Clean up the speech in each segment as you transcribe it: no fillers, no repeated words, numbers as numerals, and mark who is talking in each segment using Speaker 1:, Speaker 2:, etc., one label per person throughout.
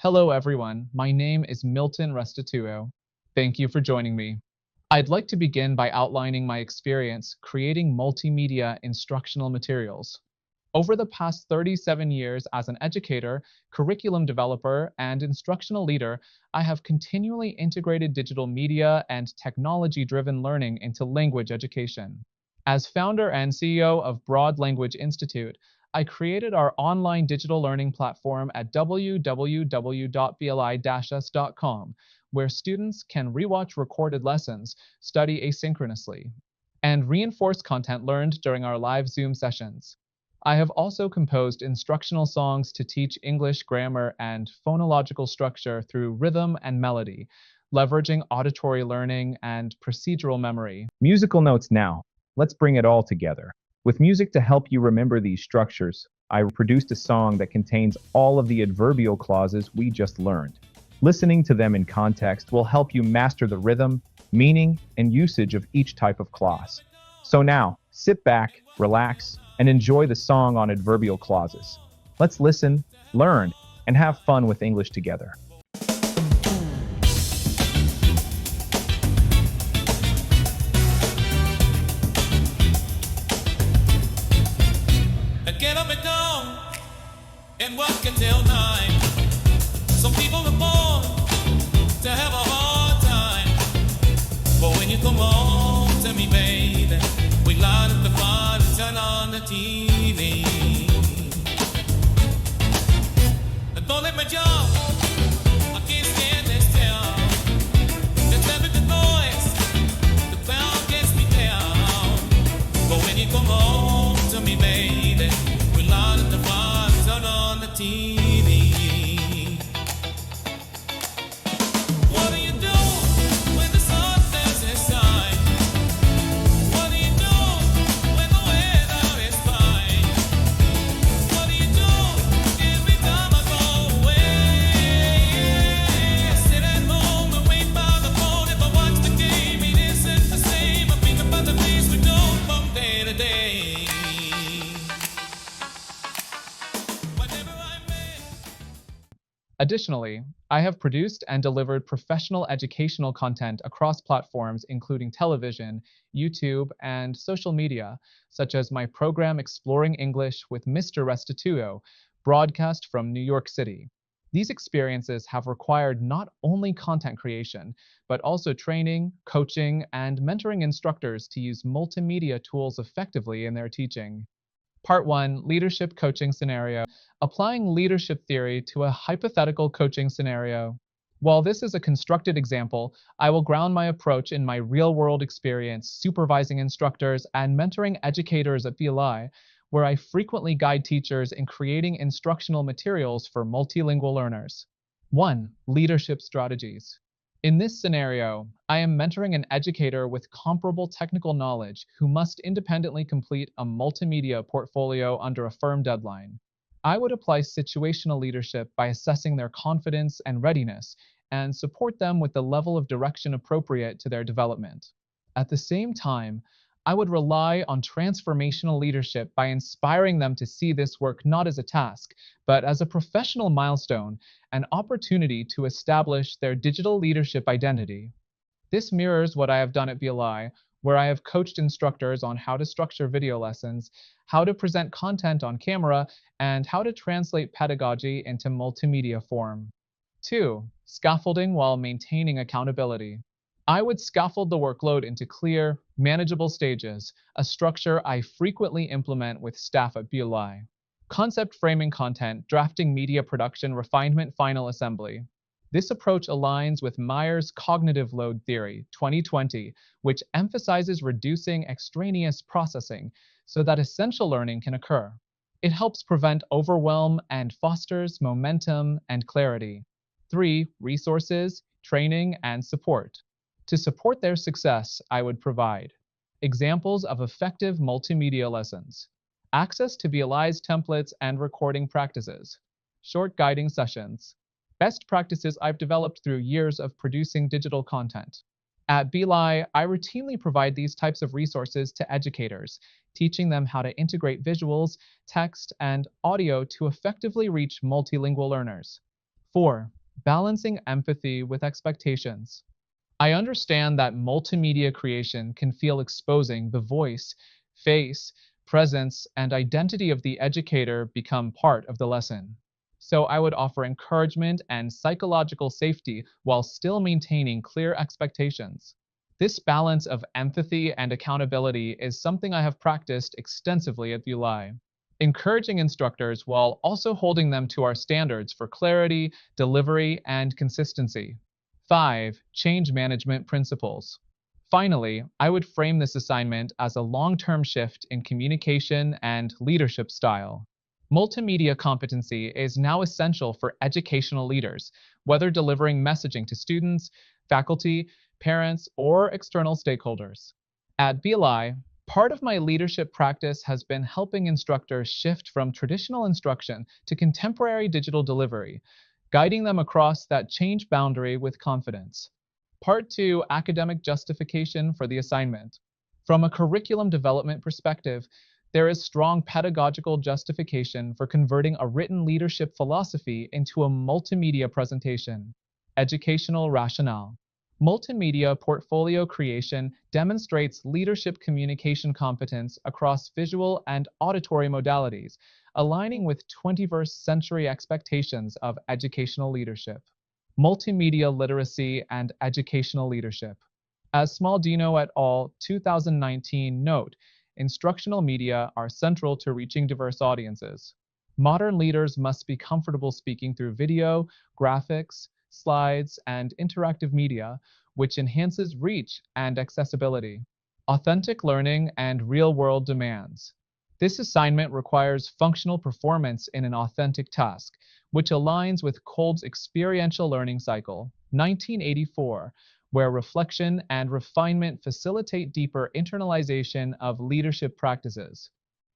Speaker 1: Hello, everyone. My name is Milton Restituo. Thank you for joining me. I'd like to begin by outlining my experience creating multimedia instructional materials. Over the past 37 years as an educator, curriculum developer, and instructional leader, I have continually integrated digital media and technology-driven learning into language education. As founder and CEO of Broad Language Institute, I created our online digital learning platform at www.bli-s.com, where students can rewatch recorded lessons, study asynchronously, and reinforce content learned during our live Zoom sessions. I have also composed instructional songs to teach English grammar and phonological structure through rhythm and melody, leveraging auditory learning and procedural memory.
Speaker 2: Musical notes now. Let's bring it all together. With music to help you remember these structures, I produced a song that contains all of the adverbial clauses we just learned. Listening to them in context will help you master the rhythm, meaning, and usage of each type of clause. So now, sit back, relax, and enjoy the song on adverbial clauses. Let's listen, learn, and have fun with English together.
Speaker 3: Get up and down and work until 9. Some people are born to have a hard time, but when you come home to me, baby, we light up the fire and turn on the TV. And don't let me jump, I can't stand this town. There's every good noise, the crowd gets me down, but when you come home to me, baby, TV. What do you do when the sun sets inside? What do you do when the weather is fine? What do you do every time I go away? Sit at home and wait by the phone. If I watch the game, it isn't the same. I think about the things we do from day to day.
Speaker 1: Additionally, I have produced and delivered professional educational content across platforms including television, YouTube, and social media, such as my program Exploring English with Mr. Restituo, broadcast from New York City. These experiences have required not only content creation, but also training, coaching, and mentoring instructors to use multimedia tools effectively in their teaching. Part 1, Leadership Coaching Scenario. Applying leadership theory to a hypothetical coaching scenario. While this is a constructed example, I will ground my approach in my real-world experience supervising instructors and mentoring educators at BLI, where I frequently guide teachers in creating instructional materials for multilingual learners. 1. Leadership Strategies. In this scenario, I am mentoring an educator with comparable technical knowledge who must independently complete a multimedia portfolio under a firm deadline. I would apply situational leadership by assessing their confidence and readiness and support them with the level of direction appropriate to their development. At the same time, I would rely on transformational leadership by inspiring them to see this work not as a task, but as a professional milestone, an opportunity to establish their digital leadership identity. This mirrors what I have done at BLI, where I have coached instructors on how to structure video lessons, how to present content on camera, and how to translate pedagogy into multimedia form. 2. Scaffolding while maintaining accountability. I would scaffold the workload into clear, manageable stages, a structure I frequently implement with staff at BLI. Concept framing content, drafting media production, refinement, final assembly. This approach aligns with Meyer's cognitive load theory, 2020, which emphasizes reducing extraneous processing so that essential learning can occur. It helps prevent overwhelm and fosters momentum and clarity. 3. Resources, training, and support. To support their success, I would provide examples of effective multimedia lessons, access to BLI's templates and recording practices, short guiding sessions, best practices I've developed through years of producing digital content. At BLI, I routinely provide these types of resources to educators, teaching them how to integrate visuals, text, and audio to effectively reach multilingual learners. 4. balancing empathy with expectations. I understand that multimedia creation can feel exposing. The voice, face, presence, and identity of the educator become part of the lesson. So I would offer encouragement and psychological safety while still maintaining clear expectations. This balance of empathy and accountability is something I have practiced extensively at BULI, encouraging instructors while also holding them to our standards for clarity, delivery, and consistency. 5. Change management principles. Finally, I would frame this assignment as a long-term shift in communication and leadership style. Multimedia competency is now essential for educational leaders, whether delivering messaging to students, faculty, parents, or external stakeholders. At BLI, part of my leadership practice has been helping instructors shift from traditional instruction to contemporary digital delivery, guiding them across that change boundary with confidence. Part 2, academic justification for the assignment. From a curriculum development perspective, there is strong pedagogical justification for converting a written leadership philosophy into a multimedia presentation. Educational rationale. Multimedia portfolio creation demonstrates leadership communication competence across visual and auditory modalities, aligning with 21st century expectations of educational leadership. Multimedia literacy and educational leadership. As Smaldino et al. 2019 note, instructional media are central to reaching diverse audiences. Modern leaders must be comfortable speaking through video, graphics, slides, and interactive media, which enhances reach and accessibility. Authentic learning and real-world demands. This assignment requires functional performance in an authentic task, which aligns with Cold's experiential learning cycle, 1984, where reflection and refinement facilitate deeper internalization of leadership practices.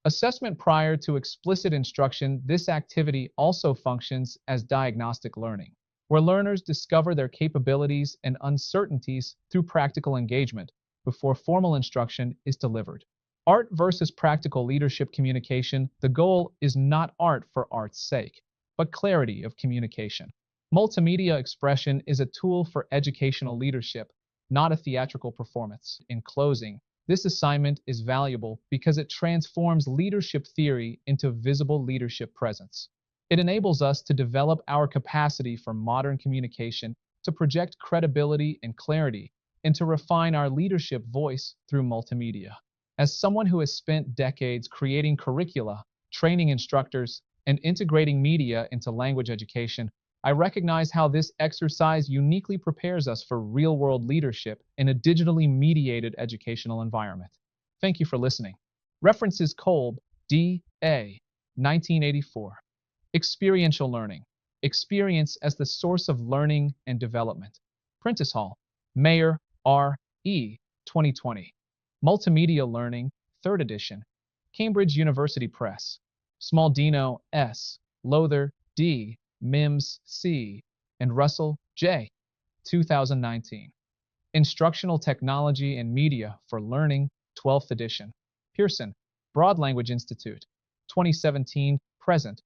Speaker 1: Assessment prior to explicit instruction, this activity also functions as diagnostic learning, where learners discover their capabilities and uncertainties through practical engagement before formal instruction is delivered. Art versus practical leadership communication, the goal is not art for art's sake, but clarity of communication. Multimedia expression is a tool for educational leadership, not a theatrical performance. In closing, this assignment is valuable because it transforms leadership theory into visible leadership presence. It enables us to develop our capacity for modern communication, to project credibility and clarity, and to refine our leadership voice through multimedia. As someone who has spent decades creating curricula, training instructors, and integrating media into language education, I recognize how this exercise uniquely prepares us for real-world leadership in a digitally mediated educational environment. Thank you for listening. References Kolb, D.A., 1984. Experiential learning. Experience as the source of learning and development. Prentice Hall, Mayer, R.E., 2020. Multimedia Learning, 3rd edition. Cambridge University Press. Smaldino, S., Lowther, D., Mims, C., and Russell, J., 2019. Instructional Technology and Media for Learning, 12th edition. Pearson, Broad Language Institute, 2017, present.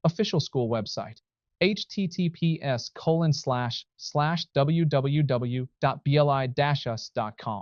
Speaker 1: Official school website, https://www.bli-us.com.